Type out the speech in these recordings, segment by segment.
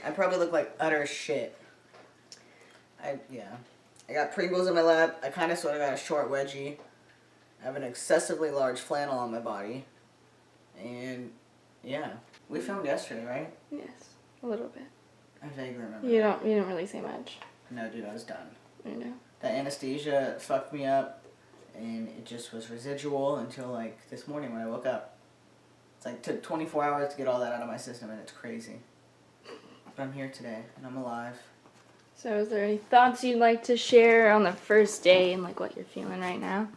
I probably look like utter shit. I got Pringles in my lap. I kind of sort of got a short wedgie. I have an excessively large flannel on my body. And, yeah. We filmed yesterday, right? Yes, a little bit. I vaguely remember. You didn't really say much. No, dude, I was done. I know. The anesthesia fucked me up, and it just was residual until, like, this morning when I woke up. It's like, took 24 hours to get all that out of my system, and it's crazy. But I'm here today, and I'm alive. So is there any thoughts you'd like to share on the first day and, like, what you're feeling right now?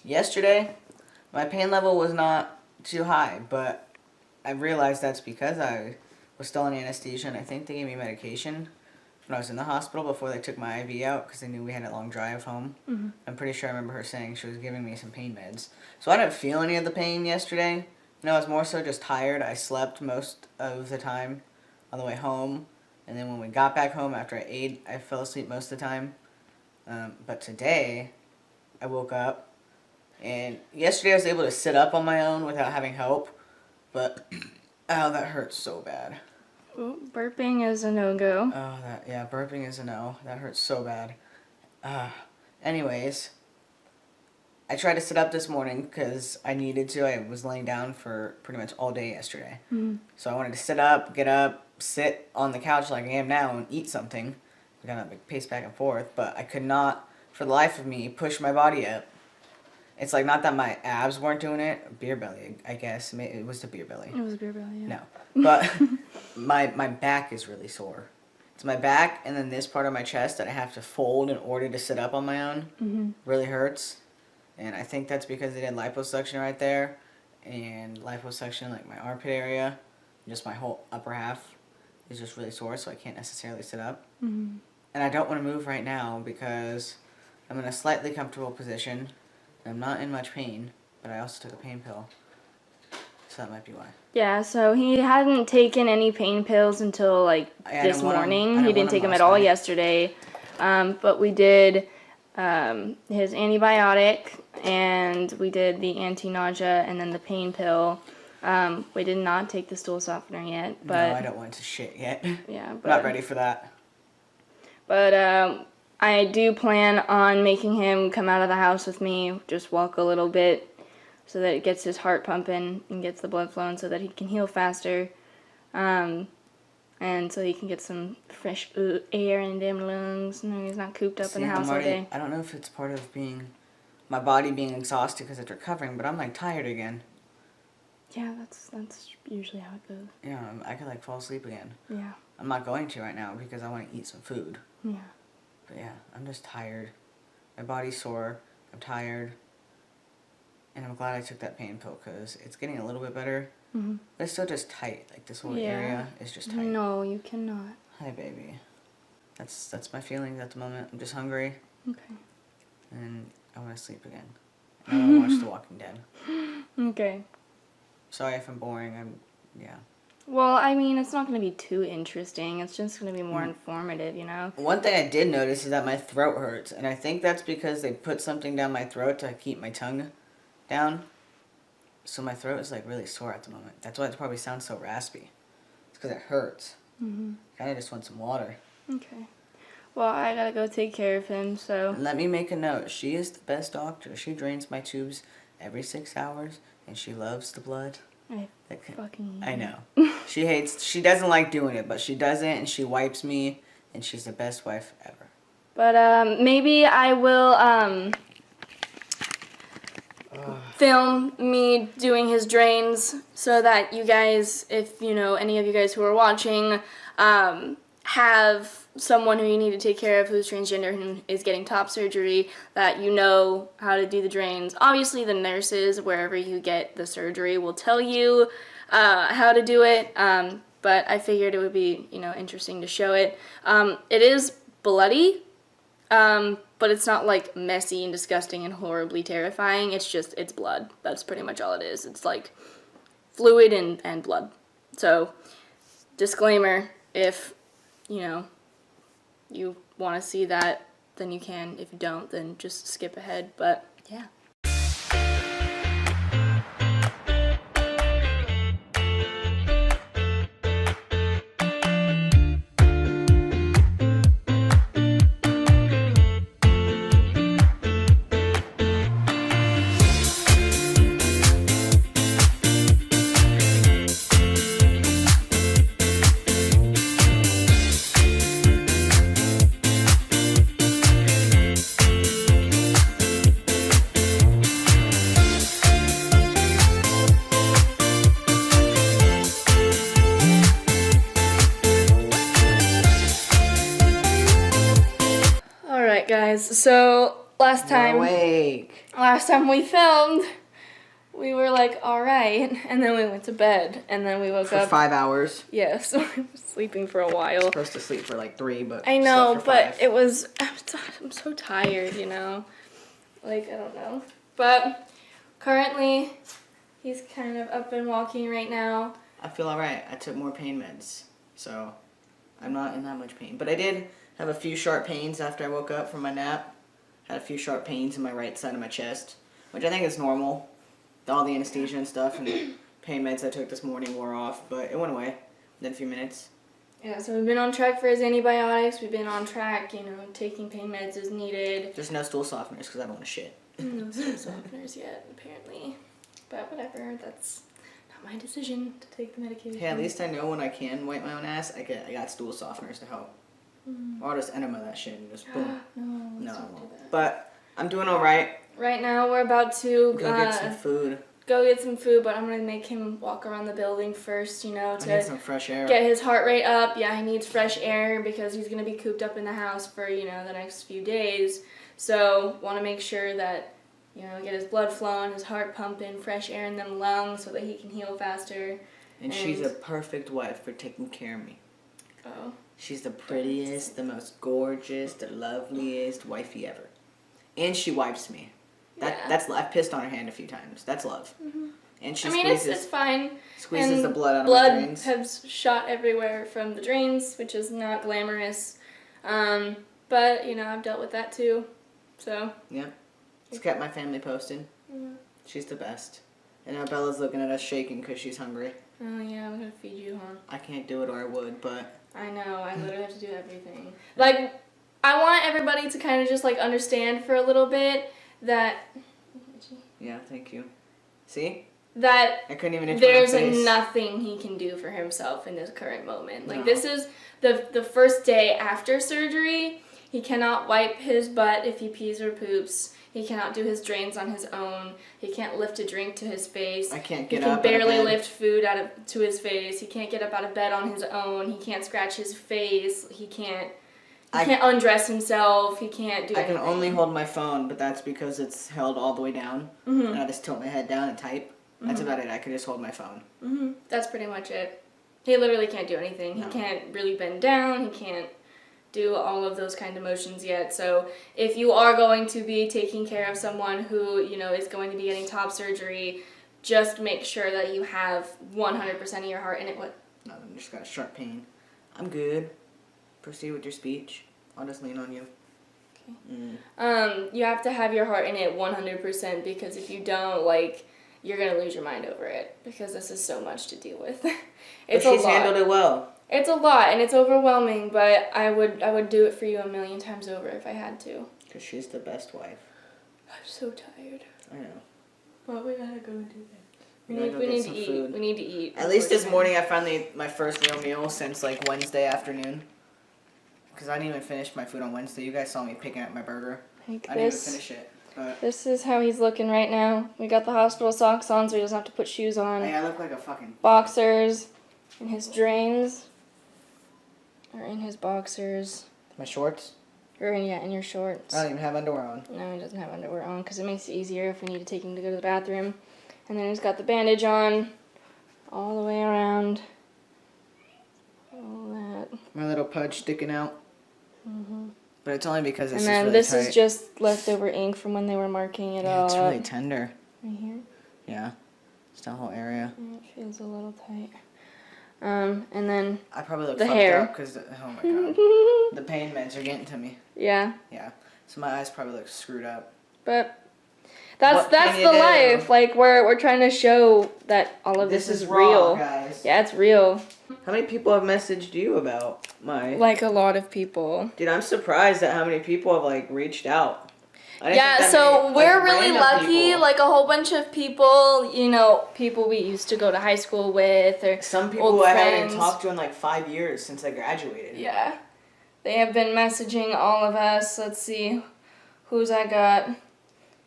Yesterday, my pain level was not too high, but I realized that's because I was still on anesthesia, and I think they gave me medication when I was in the hospital before they took my IV out because they knew we had a long drive home. Mm-hmm. I'm pretty sure I remember her saying she was giving me some pain meds. So I didn't feel any of the pain yesterday. No, I was more so just tired. I slept most of the time on the way home. And then when we got back home after I ate, I fell asleep most of the time. But today, I woke up. And yesterday I was able to sit up on my own without having help. But, oh, that hurts so bad. Ooh, burping is a no-go. Oh, burping is a no. That hurts so bad. Anyways, I tried to sit up this morning because I needed to. I was laying down for pretty much all day yesterday. Mm-hmm. So I wanted to sit up, get up, sit on the couch like I am now and eat something. I kind of pace back and forth, but I could not, for the life of me, push my body up. It's like not that my abs weren't doing it. Beer belly, I guess. It was the beer belly. It was a beer belly, yeah. No. But my back is really sore. It's my back and then this part of my chest that I have to fold in order to sit up on my own. Mm-hmm. Really hurts. And I think that's because they did liposuction right there. And liposuction, like my armpit area, just my whole upper half is just really sore, so I can't necessarily sit up. Mm-hmm. And I don't want to move right now because I'm in a slightly comfortable position. I'm not in much pain, but I also took a pain pill. So that might be why. Yeah, so he hadn't taken any pain pills until, like, this morning. He didn't take them at all yesterday. But we did his antibiotic, and we did the anti-nausea, and then the pain pill. We did not take the stool softener yet. But no, I don't want to shit yet. Yeah, but not ready for that. But I do plan on making him come out of the house with me, just walk a little bit, so that it gets his heart pumping and gets the blood flowing so that he can heal faster. And so he can get some fresh air in them lungs, and he's not cooped up in the house all day. I don't know if it's part of my body being exhausted because it's recovering, but I'm like tired again. Yeah, that's usually how it goes. Yeah, I could like fall asleep again. Yeah. I'm not going to right now because I want to eat some food. Yeah. But yeah, I'm just tired. My body's sore. I'm tired. And I'm glad I took that pain pill because it's getting a little bit better. Mm-hmm. But it's still just tight. Like this whole area is just tight. No, you cannot. Hi, baby. That's my feelings at the moment. I'm just hungry. Okay. And I want to sleep again. And I want to watch The Walking Dead. Okay. Sorry if I'm boring. Yeah. Well, I mean, it's not going to be too interesting. It's just going to be more informative, you know? One thing I did notice is that my throat hurts. And I think that's because they put something down my throat to keep my tongue down. So my throat is like really sore at the moment. That's why it probably sounds so raspy. It's because it hurts. Mm-hmm. Kind of just want some water. Okay. Well, I gotta go take care of him, so... And let me make a note. She is the best doctor. She drains my tubes every 6 hours. And she loves the blood. I fucking hate I know. She doesn't like doing it, but she does it, and she wipes me, and she's the best wife ever. But, maybe I will, film me doing his drains so that you guys, if, you know, any of you guys who are watching, have someone who you need to take care of who's transgender and is getting top surgery, that you know how to do the drains. Obviously, the nurses, wherever you get the surgery, will tell you how to do it, but I figured it would be, you know, interesting to show it. It is bloody, but it's not, like, messy and disgusting and horribly terrifying. It's just, it's blood. That's pretty much all it is. It's, like, fluid and blood. So, disclaimer, if, you know, you want to see that, then you can. If you don't, then just skip ahead. But, yeah. guys. So last You're time awake. we filmed, we were like, all right, and then we went to bed, and then we woke For up 5 hours. Yes, we were sleeping for a while. Supposed to sleep for like 3, but I know, slept for but 5. it was. I'm so tired, you know. Like I don't know, but currently, he's kind of up and walking right now. I feel alright. I took more pain meds, so I'm not in that much pain. But I did have a few sharp pains after I woke up from my nap. Had a few sharp pains in my right side of my chest, which I think is normal. All the anesthesia and stuff and the pain meds I took this morning wore off, but it went away in a few minutes. Yeah, so we've been on track for his antibiotics. We've been on track, you know, taking pain meds as needed. There's no stool softeners because I don't want to shit. No stool softeners yet, apparently. But whatever, that's not my decision to take the medication. Hey, at least I know when I can wipe my own ass, I got stool softeners to help. Or I'll just enema that shit and just boom. No, I don't do won't. that. But I'm doing alright. Right now, we're about to Go get some food. go get some food, but I'm going to make him walk around the building first, you know, I need to some fresh air. get his heart rate up. Yeah, he needs fresh air because he's going to be cooped up in the house for, you know, the next few days. So, want to make sure that, you know, get his blood flowing, his heart pumping, fresh air in them lungs so that he can heal faster. And she's a perfect wife for taking care of me. Oh. She's the prettiest, the most gorgeous, the loveliest wifey ever. And she wipes me. That's I've pissed on her hand a few times. That's love. And she it's fine. squeezes And the blood out of my drains. Blood has shot everywhere from the drains, which is not glamorous. But, you know, I've dealt with that too. So. Yeah. It's kept my family posted. She's the best. And now Bella's looking at us shaking because she's hungry. Oh, yeah, I'm going to feed you, huh? I can't do it or I would, but... I know, I literally have to do everything. Like, I want everybody to kind of just, like, understand for a little bit that... Yeah, thank you. See? That I couldn't even there's my face. nothing he can do for himself in this current moment. Like, No. this is the first day after surgery. He cannot wipe his butt if he pees or poops. He cannot do his drains on his own. He can't lift a drink to his face. I can't get He up can out of barely bed. lift food to his face. He can't get up out of bed on his own. He can't scratch his face. He can't undress himself. He can't do anything. I can only hold my phone, but that's because it's held all the way down. And I just tilt my head down and type. That's about it. I can just hold my phone. That's pretty much it. He literally can't do anything. No. He can't really bend down. He can't do all of those kind of motions yet. So if you are going to be taking care of someone who, you know, is going to be getting top surgery, just make sure that you have 100% of your heart in it. What? No, I just got a sharp pain. I'm good. Proceed with your speech. I'll just lean on you. You have to have your heart in it 100% because if you don't, like, you're going to lose your mind over it because this is so much to deal with. It's but she's a lot. handled it well. It's a lot and it's overwhelming, but I would do it for you 1,000,000 times over if I had to. Because she's the best wife. I'm so tired. I know. But we gotta go do that. We gotta go get need some to eat. food. We need to eat. At least this morning I finally ate my first real meal since like Wednesday afternoon. Because I didn't even finish my food on Wednesday. You guys saw me picking up my burger. Like I didn't even this. finish it. But This is how he's looking right now. We got the hospital socks on so he doesn't have to put shoes on. hey, I look like a fucking... Boxers. And his drains are in his boxers. My shorts? Or in your shorts. I don't even have underwear on. No, he doesn't have underwear on because it makes it easier if we need to take him to go to the bathroom. And then he's got the bandage on all the way around. All that. My little pudge sticking out. But it's only because it's And then really this tight. is just leftover ink from when they were marking it all It's up. really tender. Right here. Yeah. It's that whole area. It feels a little tight. And then I probably look the fucked hair. up because, oh my god. The pain meds are getting to me. yeah, Yeah. So my eyes probably look screwed up. but What that's can the you do? life. Like we're trying to show that all of this is raw, real. guys. Yeah, it's real. How many people have messaged you about my... Like a lot of people. Dude, I'm surprised at how many people have, like, reached out. I didn't Yeah, think that so many, we're like, really random lucky. people. Like a whole bunch of people, you know, people we used to go to high school with, or Some people old who I friends. haven't talked to in, like, 5 years since I graduated. Yeah, they have been messaging all of us. Let's see, who's I got?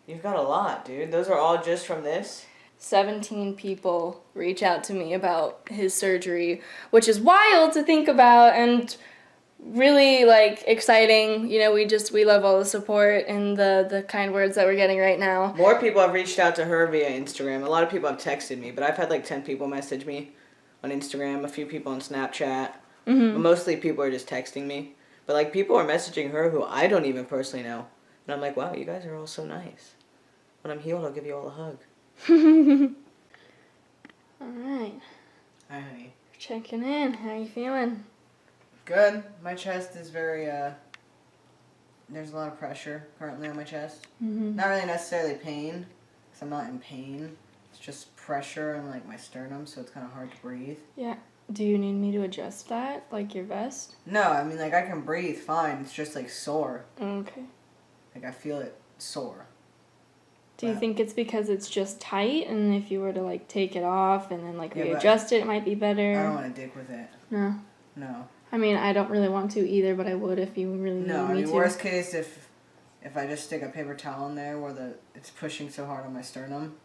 You've got a lot, dude. Those are all just from this? 17 people reach out to me about his surgery, which is wild to think about, and really like exciting. You know, we love all the support and the kind words that we're getting right now. More people have reached out to her via Instagram. A lot of people have texted me, but I've had like 10 people message me on Instagram, a few people on Snapchat. But mostly people are just texting me. But like people are messaging her who I don't even personally know. And I'm like, wow, you guys are all so nice. When I'm healed, I'll give you all a hug. All right. Hi, honey. Checking in. How you feeling? Good. My chest is very, there's a lot of pressure currently on my chest. Not really necessarily pain, because I'm not in pain. It's just pressure on, like, my sternum, so it's kind of hard to breathe. Yeah. Do you need me to adjust that, like your vest? No, I mean, like, I can breathe fine. It's just, like, sore. Okay. Like, I feel it sore. Do you think it's because it's just tight, and if you were to, like, take it off and then, like, Yeah, readjust it, it might be better? I don't want to dick with it. No. No. I mean, I don't really want to either, but I would if you really needed No, I me mean, to. worst case, if I just stick a paper towel in there where it's pushing so hard on my sternum,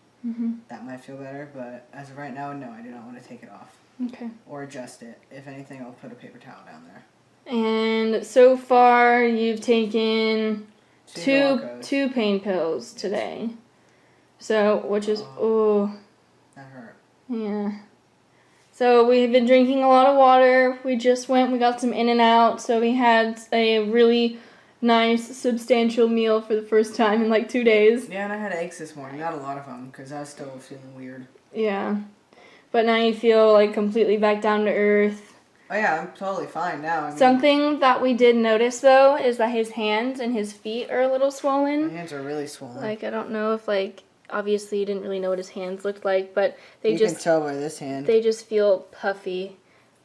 that might feel better. But as of right now, no, I do not want to take it off. Okay. Or adjust it. If anything, I'll put a paper towel down there. And so far, you've taken Two two pain pills today. So, which is, that hurt. yeah. So we've been drinking a lot of water. We got some in and out. So we had a really nice, substantial meal for the first time in like 2 days. Yeah, and I had eggs this morning. Not a lot of them, because I was still feeling weird. Yeah. But now you feel like completely back down to earth. Oh yeah, I'm totally fine now. I mean, Something that we did notice though is that his hands and his feet are a little swollen. my hands are really swollen. Like, I don't know if like, obviously you didn't really know what his hands looked like, but you can tell by this hand. They just feel puffy.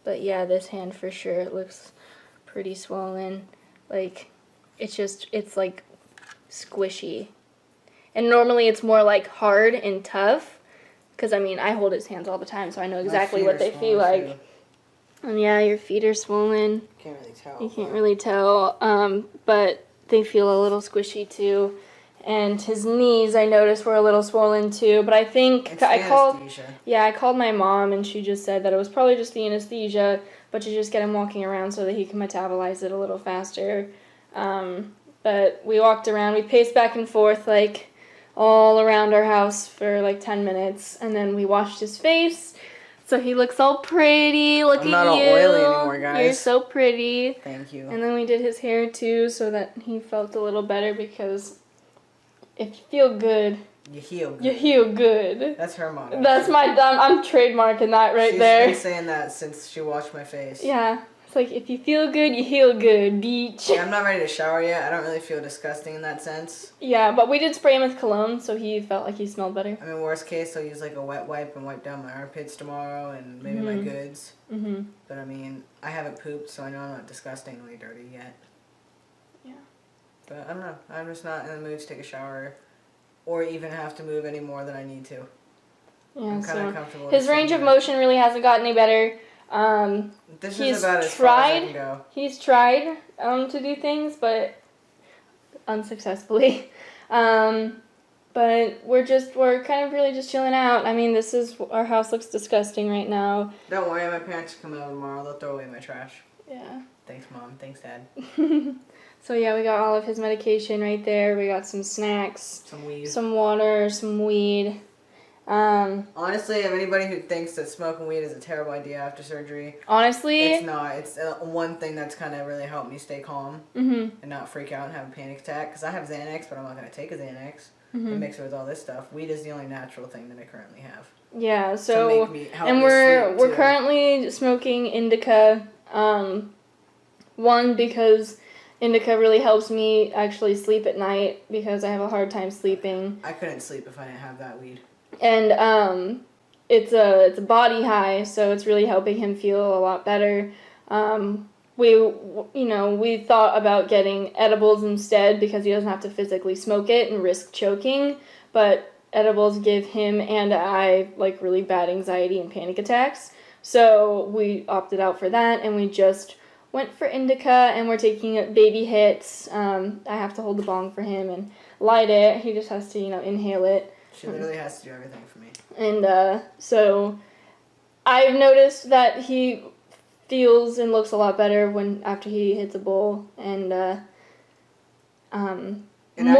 But yeah, this hand for sure, it looks pretty swollen. Like, it's like squishy. And normally it's more like hard and tough. Because, I mean, I hold his hands all the time, so I know exactly what they feel like. Too. And yeah, your feet are swollen. Can't really tell. You can't really tell. But they feel a little squishy too. And his knees, I noticed, were a little swollen too. But I think It's I anesthesia. called my mom, and she just said that it was probably just the anesthesia, but to just get him walking around so that he can metabolize it a little faster. But we walked around, we paced back and forth like all around our house for like 10 minutes, and then we washed his face. So he looks all pretty. Look at you. I'm not all oily anymore, guys. You're so pretty. Thank you. And then we did his hair too, so that he felt a little better, because if you feel good, You heal good. you heal good. That's her motto. That's I'm trademarking that right there. She's been saying that since she washed my face. Yeah. It's like, if you feel good, you heal good, beach. Yeah, I'm not ready to shower yet. I don't really feel disgusting in that sense. Yeah, but we did spray him with cologne, so he felt like he smelled better. I mean, worst case, I'll use like a wet wipe and wipe down my armpits tomorrow and maybe my goods. But I mean, I haven't pooped, so I know I'm not disgustingly dirty yet. Yeah. But I don't know. I'm just not in the mood to take a shower or even have to move any more than I need to. Yeah, I'm kind so of comfortable. his range of motion really hasn't gotten any better. This he's is about as far as I can go. He's tried to do things, but unsuccessfully. But we're kind of really just chilling out. I mean, our house looks disgusting right now. Don't worry, my parents are coming over tomorrow. They'll throw away my trash. Yeah. Thanks, Mom. Thanks, Dad. So yeah, we got all of his medication right there. We got some snacks, Some weed. some water, some weed. Honestly, if anybody who thinks that smoking weed is a terrible idea after surgery, Honestly, it's not. It's one thing that's kind of really helped me stay calm and not freak out and have a panic attack. Because I have Xanax, but I'm not going to take a Xanax and mix it with all this stuff. Weed is the only natural thing that I currently have. Yeah, To so make me, help and me we're sleep, too. currently smoking indica. One, because indica really helps me actually sleep at night, because I have a hard time sleeping. I couldn't sleep if I didn't have that weed. And it's a body high, so it's really helping him feel a lot better. We thought about getting edibles instead, because he doesn't have to physically smoke it and risk choking, but edibles give him and I like really bad anxiety and panic attacks. So we opted out for that, and we just went for indica, and we're taking baby hits. I have to hold the bong for him and light it. He just has to, inhale it. She literally has to do everything for me. And so I've noticed that he feels and looks a lot better after he hits a bowl, and more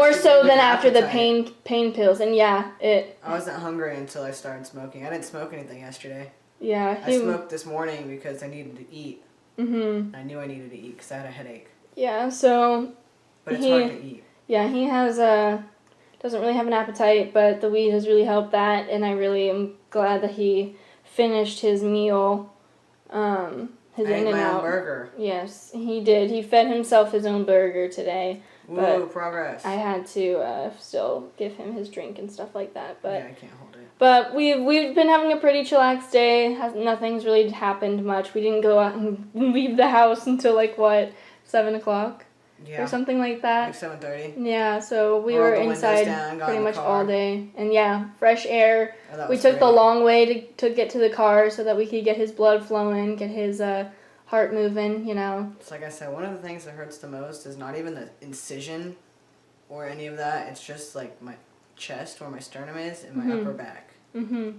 actually so gave me than an after the appetite. pain pills. And yeah, I wasn't hungry until I started smoking. I didn't smoke anything yesterday. I smoked this morning because I needed to eat. Mhm. I knew I needed to eat because I had a headache. Yeah, so But it's hard to eat. Yeah, he has doesn't really have an appetite, but the weed has really helped that, and I really am glad that he finished his meal. His I ate my own In-N-Out. burger. Yes, he did. He fed himself his own burger today. Woo, progress. I had to still give him his drink and stuff like that. But yeah, I can't hold it. But we've been having a pretty chillaxed day. Nothing's really happened much. We didn't go out and leave the house until 7 o'clock or something like that. 7:30. Yeah, so we were inside pretty much all day. And yeah, fresh air. We took the long way to get to the car so that we could get his blood flowing, get his heart moving, It's like I said, one of the things that hurts the most is not even the incision or any of that. It's just my chest where my sternum is and my upper back. Mm-hmm.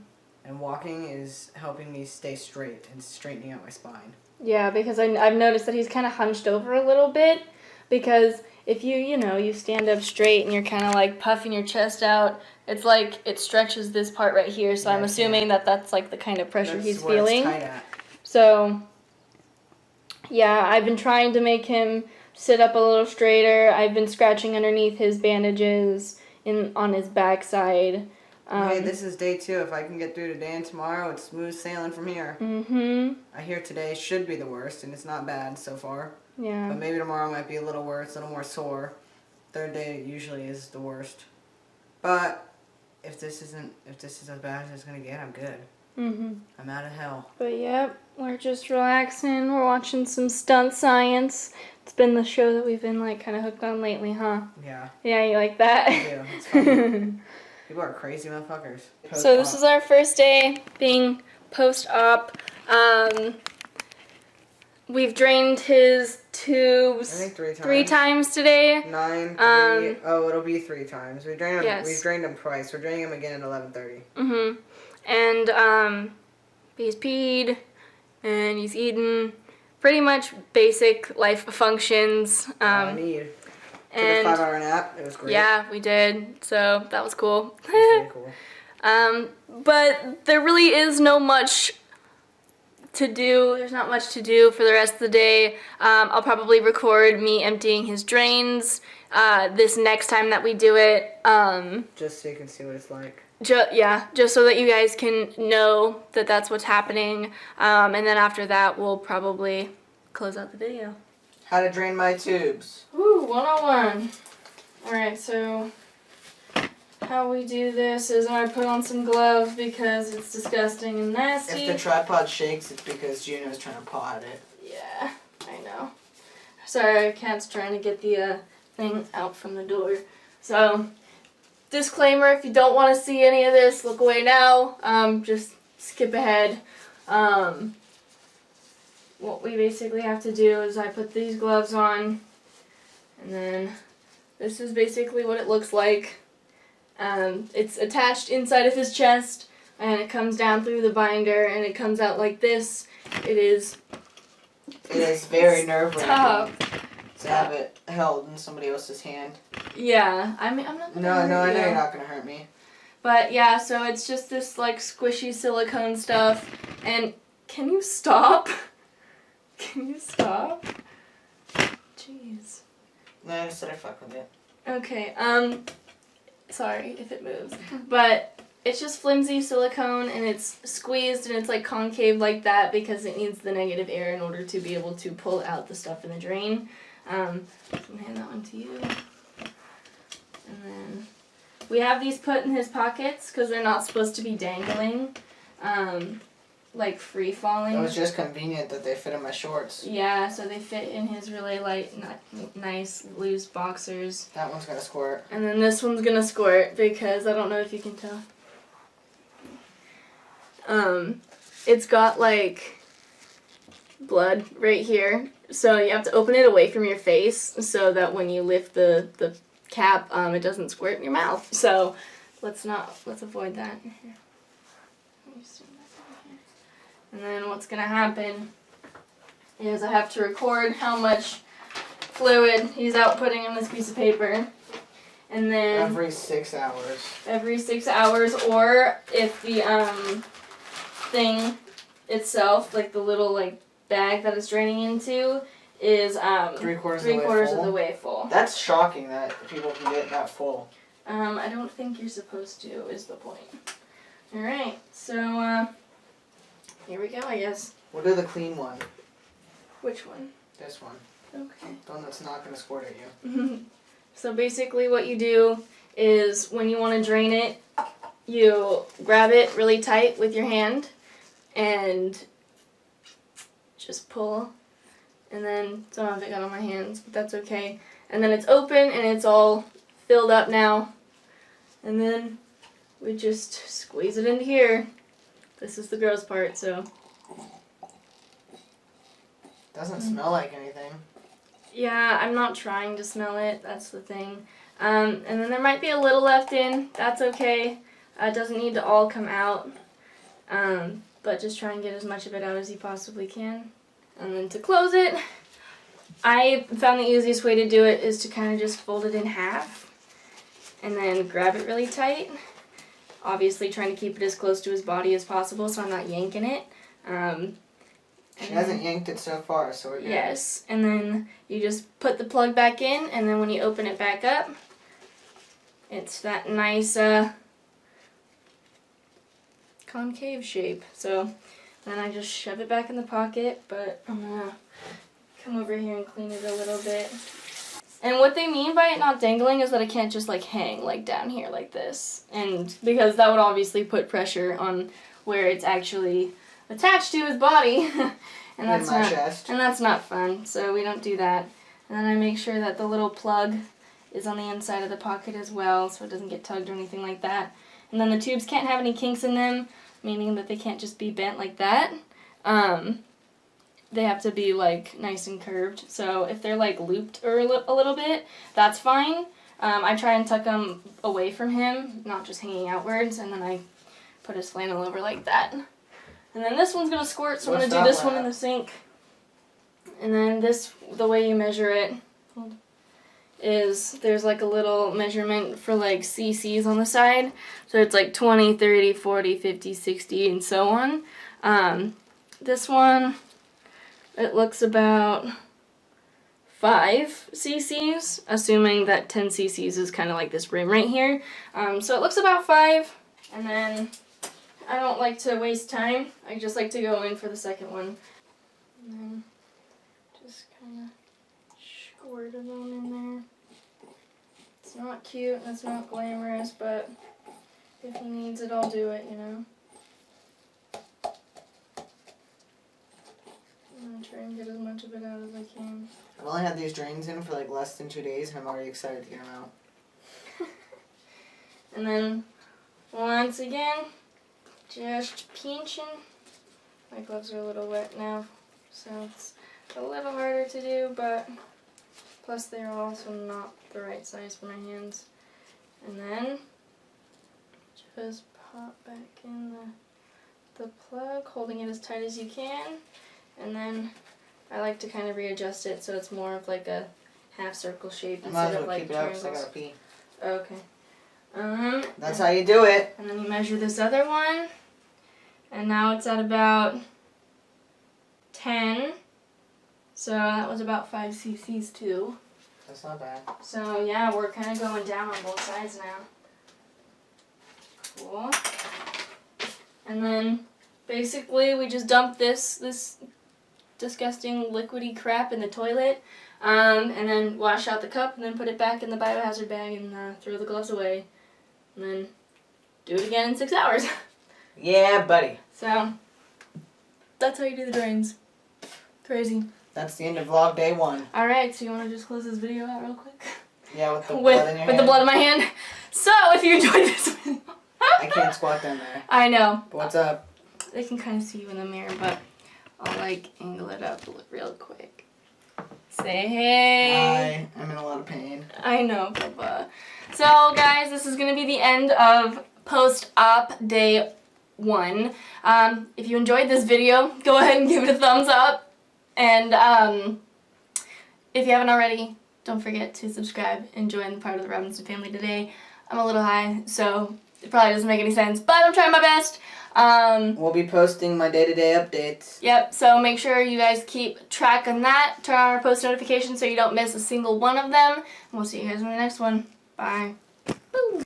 And walking is helping me stay straight and straightening out my spine. Yeah, because I've noticed that he's kind of hunched over a little bit, because if you stand up straight and you're kind of puffing your chest out, it's it stretches this part right here, so I'm assuming that's the kind of pressure he's feeling. It's tight at. So yeah, I've been trying to make him sit up a little straighter. I've been scratching underneath his bandages on his backside. Hey, this is day 2. If I can get through today and tomorrow, it's smooth sailing from here. Mm-hmm. I hear today should be the worst, and it's not bad so far. Yeah. But maybe tomorrow might be a little worse, a little more sore. Third day usually is the worst. But if this is as bad as it's gonna get, I'm good. Mm-hmm. I'm out of hell. But yep, we're just relaxing. We're watching some Stunt Science. It's been the show that we've been kind of hooked on lately, huh? Yeah. Yeah, you like that? I do. It's fun. People are crazy motherfuckers. So this is our first day being post-op. We've drained his tubes I think 3 times today. 9, 3. It'll be 3 times. We've drained them. Yes. We've drained them twice. We're draining them again at 11:30. Mhm. And he's peed and he's eaten. Pretty much basic life functions. I need. Took a 5-hour nap. It was great. Yeah, we did. So that was cool. It was really cool. But there really is no much to do. There's not much to do for the rest of the day. I'll probably record me emptying his drains this next time that we do it. Just so you can see what it's like. Just so that you guys can know that that's what's happening. And then after that, we'll probably close out the video. How to drain my tubes. Woo, 101. Alright, so how we do this is I put on some gloves because it's disgusting and nasty. If the tripod shakes, it's because Juno's trying to paw at it. Yeah, I know. Sorry, Cat's trying to get the thing out from the door. So, disclaimer, if you don't want to see any of this, look away now. Just skip ahead. What we basically have to do is I put these gloves on, and then this is basically what it looks like. It's attached inside of his chest, and it comes down through the binder, and it comes out like this. It is very nerve-wracking tough to have it held in somebody else's hand. Yeah, I mean, I'm not gonna hurt No, I know you. you're not gonna hurt me. But yeah, so it's just this squishy silicone stuff, and can you stop? Can you stop? Jeez. No, I said I fuck with it. Okay, sorry if it moves. But it's just flimsy silicone, and it's squeezed, and it's concave like that because it needs the negative air in order to be able to pull out the stuff in the drain. I'm gonna hand that one to you. And then we have these put in his pockets because they're not supposed to be dangling. Free falling. It was just convenient that they fit in my shorts. Yeah, so they fit in his really light, nice, loose boxers. That one's gonna squirt. And then this one's gonna squirt because I don't know if you can tell. It's got blood right here, so you have to open it away from your face so that when you lift the cap, it doesn't squirt in your mouth. So let's avoid that. Here. And then what's gonna happen is I have to record how much fluid he's outputting on this piece of paper. And then every 6 hours. Every 6 hours, or if the thing itself, like the little like bag that it's draining into, is 3/4 of the way full. That's shocking that people can get that full. I don't think you're supposed to, is the point. Alright, so here we go, I guess. We'll do the clean one. Which one? This one. Okay. The one that's not going to squirt at you. So basically what you do is when you want to drain it, you grab it really tight with your hand and just pull. And then, so I don't have it on my hands, but that's okay. And then it's open and it's all filled up now. And then we just squeeze it into here. This is the gross part, so. Doesn't smell like anything. Yeah, I'm not trying to smell it, that's the thing. And then there might be a little left in, that's okay. It doesn't need to all come out. But just try and get as much of it out as you possibly can. And then to close it, I found the easiest way to do it is to kind of just fold it in half. And then grab it really tight. Obviously trying to keep it as close to his body as possible so I'm not yanking it. She hasn't yanked it so far, so we're good. Yes, and then you just put the plug back in, and then when you open it back up, it's that nice concave shape. So then I just shove it back in the pocket, but I'm gonna come over here and clean it a little bit. And what they mean by it not dangling is that it can't just like hang like down here like this, and because that would obviously put pressure on where it's actually attached to his body. And that's not fun, so we don't do that. And then I make sure that the little plug is on the inside of the pocket as well, so it doesn't get tugged or anything like that. And then the tubes can't have any kinks in them, meaning that they can't just be bent like that. They have to be like nice and curved. So if they're like looped or a little bit, that's fine. I try and tuck them away from him, not just hanging outwards, and then I put his flannel over like that. And then this one's going to squirt, so I'm going to do this one in the sink. And then this, the way you measure it is there's like a little measurement for like cc's on the side. So it's like 20, 30, 40, 50, 60, and so on. This one, it looks about 5 cc's, assuming that 10 cc's is kind of like this rim right here. So it looks about 5, and then I don't like to waste time. I just like to go in for the second one. And then just kind of squirt it on in there. It's not cute and it's not glamorous, but if he needs it, I'll do it, you know. I'm going to try and get as much of it out as I can. I've only had these drains in for like less than 2 days and I'm already excited to get them out. And then, once again, just pinching. My gloves are a little wet now, so it's a little harder to do, but plus they're also not the right size for my hands. And then just pop back in the plug, holding it as tight as you can. And then I like to kind of readjust it so it's more of like a half circle shape instead of like triangles. I gotta pee. Okay. That's how you do it. And then you measure this other one. And now it's at about 10. So that was about 5 cc's too. That's not bad. So yeah, we're kind of going down on both sides now. Cool. And then basically we just dump this disgusting liquidy crap in the toilet. And then wash out the cup and then put it back in the biohazard bag and throw the gloves away. And then do it again in 6 hours. Yeah, buddy. So, that's how you do the drains. Crazy. That's the end of vlog day 1. Alright, so you want to just close this video out real quick? Yeah, with the blood in your hand. With the blood in my hand. So, if you enjoyed this video... I can't squat down there. I know. But what's up? They can kind of see you in the mirror, but I'll like angle it up real quick. Say hey. Hi. I'm in a lot of pain. I know, Papa. So, guys, this is going to be the end of post-op day 1. If you enjoyed this video, go ahead and give it a thumbs up. And if you haven't already, don't forget to subscribe and join part of the Robinson family today. I'm a little high, so it probably doesn't make any sense, but I'm trying my best. We'll be posting my day-to-day updates. Yep, so make sure you guys keep track on that. Turn on our post notifications so you don't miss a single one of them. And we'll see you guys in the next one. Bye. Woo.